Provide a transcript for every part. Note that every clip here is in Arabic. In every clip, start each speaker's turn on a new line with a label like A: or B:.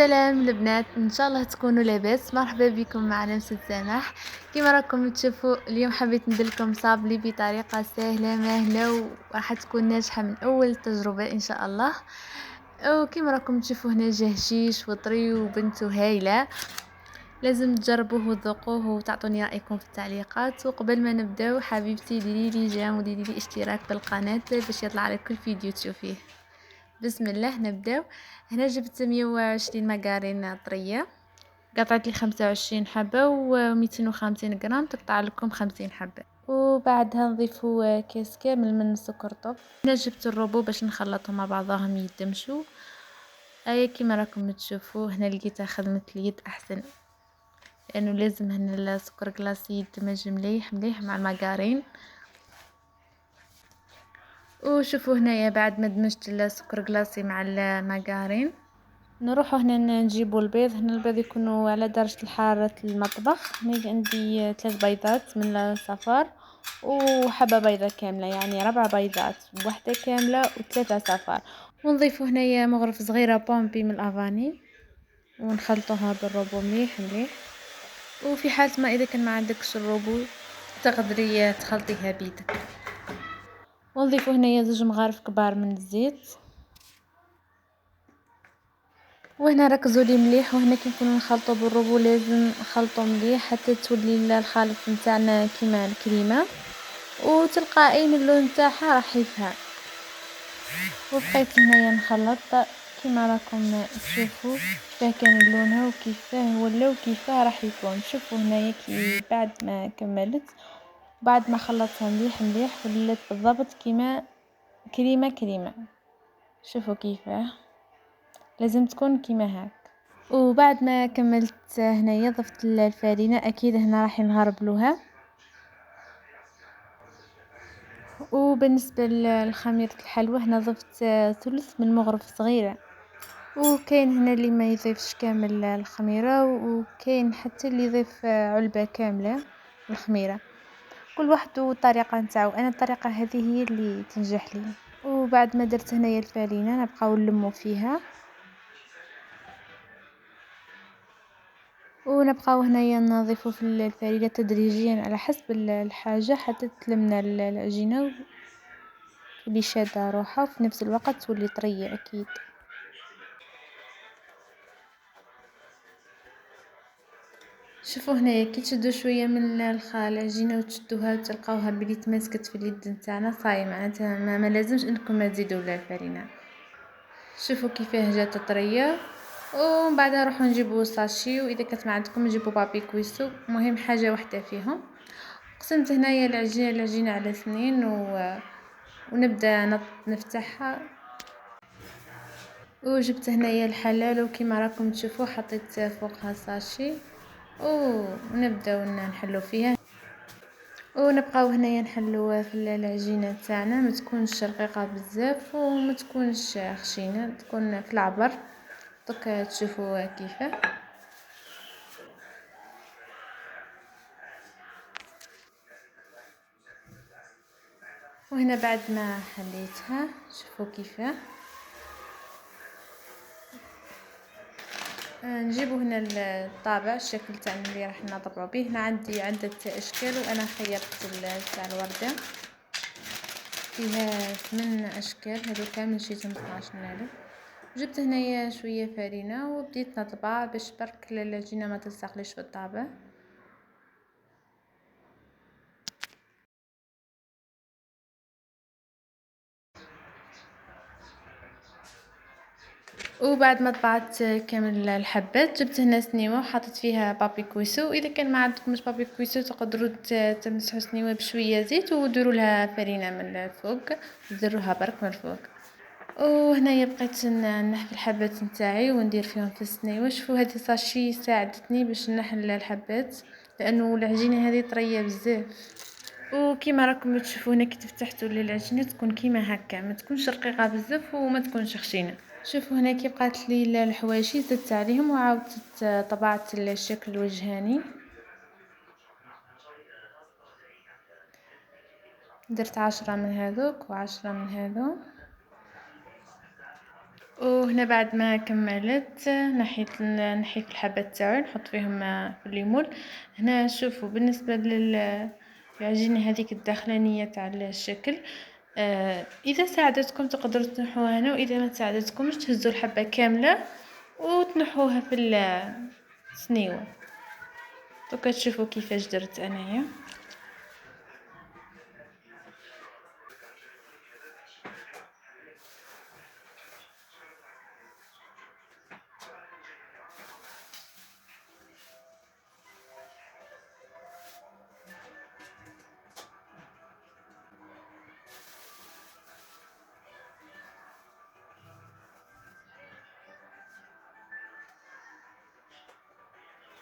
A: السلام البنات، ان شاء الله تكونوا لاباس. مرحبا بكم معنا مسد سماح. كما راكم تشوفوا اليوم حبيت ندير لكم صابلي بطريقه سهله ماهله وراح تكون ناجحه من اول تجربه ان شاء الله. وكما راكم تشوفوا هنا جهشيش وطري وبنته هايله، لازم تجربوه وتذوقوه وتعطوني رايكم في التعليقات. وقبل ما نبداو حبيبتي ديري لي جيم وديري لي اشتراك بالقناه باش يطلع لك كل فيديو تشوفيه. بسم الله نبداو. هنا جبت 120 مقارين طريه، قطعت لي 25 حبه و250 غرام، تقطع لكم 50 حبه. وبعدها نضيفوا كاس كامل من السكر طب. هنا جبت الروبو باش نخلطهم مع بعضهم يدمشوا. اي كما راكم تشوفوا هنا لقيتها خدمت اليد احسن، لانه لازم هنا السكر كلاصي يدمج مليح مليح مع المقارين. وشوفوا هنايا بعد ما دمجت السكر كلاصي مع المقارين نروح هنا نجيبوا البيض. هنا البيض يكونوا على درجة حرارة المطبخ. هنا عندي 3 بيضات من الصفار وحبة بيضة كاملة، يعني 4 بيضات، واحدة كاملة و3 صفار. ونضيفوا هنايا مغرف صغيرة بومبي من الافاني ونخلطوها بالروبو مليح مليح. وفي حالة ما اذا كان ما عندكش الروبو تقدري تخلطيها بيدك. ونضيفوا هنايا 2 مغارف كبار من الزيت. وهنا ركزوا لي مليح، وهنا كي نكونوا نخلطوا بالروبو لازم نخلطوا مليح حتى تولي الخليط نتاعنا كيما الكريمه وتلقائيا اللون تاعها راح يفهر. وبقيت هنايا نخلط كيما راكم تشوفوا كيفاه كان لونها وكيفاه ولا وكيفاه راح يكون. شوفوا هنايا كي بعد ما كملت بعد ما خلطتها مليح مليح ولات بالضبط كيما كريمه. شوفوا كيفاه لازم تكون كيما هاك. وبعد ما كملت هنايا ضفت الفارينة، اكيد هنا راح نغربلوها. وبالنسبة لخميرة الحلوى هنا ضفت ثلث من مغرف صغيرة. وكاين هنا اللي ما يضيفش كامل الخميرة، وكاين حتى اللي يضيف علبة كاملة الخميرة. كل واحد والطريقة نتاعو، انا الطريقة هذه هي اللي تنجح لي. وبعد ما درت هنايا الفارينة نبقاو نلمو فيها، ونبقاو هنايا نضيفو في الفريدة تدريجيا على حسب الحاجة حتى تلمنا العجينة تولي شادة روحها وفي نفس الوقت تولي طرية اكيد. شوفوا هنايا كي تشدوا شويه من العجينه وتشدوها وتلقاوها بلي تماسكت في اليد نتاعنا صاي، معناتها ما لازمش انكم ما تزيدوا لا الفرينه. شوفوا كيفاه جات طريه. ومن بعدها نروحوا نجيبوا ساشي، واذا كانت ما عندكم نجيبوا بابي كويسو، مهم حاجه واحده فيهم. قسمت هنايا العجينه على 2 ونبدا نفتحها. وجبت هنايا الحلال وكما راكم تشوفوا حطيت فوقها ساشي ونبداو نحلو فيها. ونبقاو هنايا نحلو في العجينه تاعنا، ما تكونش رقيقه بزاف وما تكونش خشينه، تكون في العبر دوك تشوفوا كيفاه. وهنا بعد ما حليتها شوفوا كيفاه. نجيبو هنا الطابع الشكل تاعنا اللي راح نطبعو به. هنا عندي عدة اشكال وانا خيرت تاع الورده فيها 8 اشكال، هذو كامل شريتهم 12,000. جبت هنايا شويه فرينه وبديت نطبع باش برك العجينه ما تلصقليش في الطابع. وبعد ما طبعت كامل الحبات جبت هنا سنيوه وحطيت فيها بابي كويسو. واذا كان ما عندكمش بابي كويسو تقدروا تمسحوا سنيوه بشويه زيت وديروا لها فرينه من الفوق، ديروها برك من الفوق. وهنايا بقيت نحفي الحبات نتاعي وندير فيهم في السنيوه. شوفوا هذه ساشي ساعدتني باش نحل الحبات لانه العجينه هذه طريه بزاف. وكما راكم تشوفوا هنا كي تفتحتوا العجينه تكون كيما هكا، ما تكونش رقيقه بزاف وما تكونش خشينه. شوفوا هنا كي بقات لي الحواشي زدت عليهم وعاودت طبعت الشكل الوجهاني. درت 10 من هذوك و10 من هذو. وهنا بعد ما كملت نحيت الحبات تاعي نحط فيهم في الليمون. هنا شوفوا بالنسبه العجينه هذيك الداخلانيه تاع الشكل، اذا ساعدتكم تقدروا تنحوها هنا، واذا ما ساعدتكمش تهزوا الحبه كامله وتنحوها في الصنيوه. دوكا تشوفوا كيفاش درت انايا.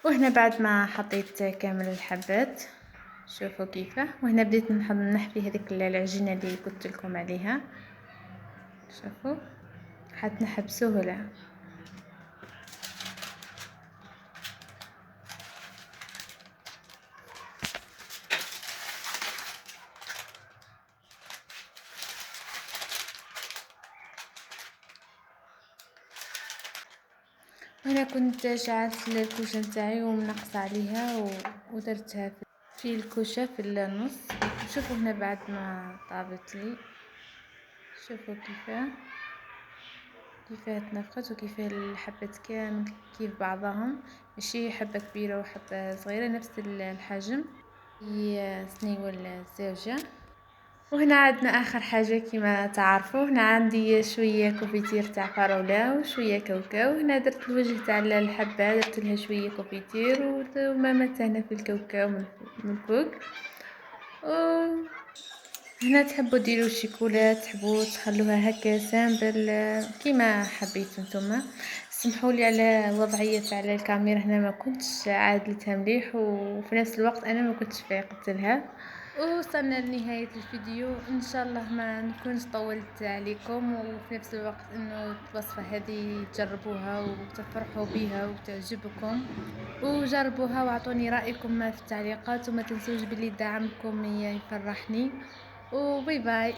A: وهنا بعد ما حطيت كامل الحبات شوفوا كيفاه، وهنا بديت نحفي هذيك العجينه اللي قلت لكم عليها. شوفوا حتنحى بسهوله. هنا كنت شعلت الكوشه نتاعي ومنقصه عليها ودرتها في الكوشه في النص. شوفوا هنا بعد ما طابت لي، شوفوا كيفاه تنفخت وكيفاه الحبات كامل كيف بعضهم، ماشي حبه كبيره وحبه صغيره، نفس الحجم. هي صنيوه الزوجه. وهنا عندنا اخر حاجه كما تعرفوا، هنا عندي شويه كوفيتير تاع فراوله وشويه كاوكاو. هنا درت الوجه تاع الحبه، درت لها شويه كوفيتير ومامتها هنا في الكاوكاو من فوق. هنا تحبوا ديروا الشيكولا، تحبوا تخلوها هكا سامبل كيما حبيتوا نتوما. سمحوا لي على وضعيه على الكاميرا، هنا ما كنتش عادلتها مليح، وفي نفس الوقت انا ما كنتش فايقت لها. وصلنا لنهاية الفيديو، ان شاء الله ما نكونش طولت عليكم، وفي نفس الوقت انه الوصفة هذه تجربوها وتفرحوا بها وتعجبكم، وجربوها واعطوني رأيكم في التعليقات، وما تنسوش بلي دعمكم يفرحني. وباي باي.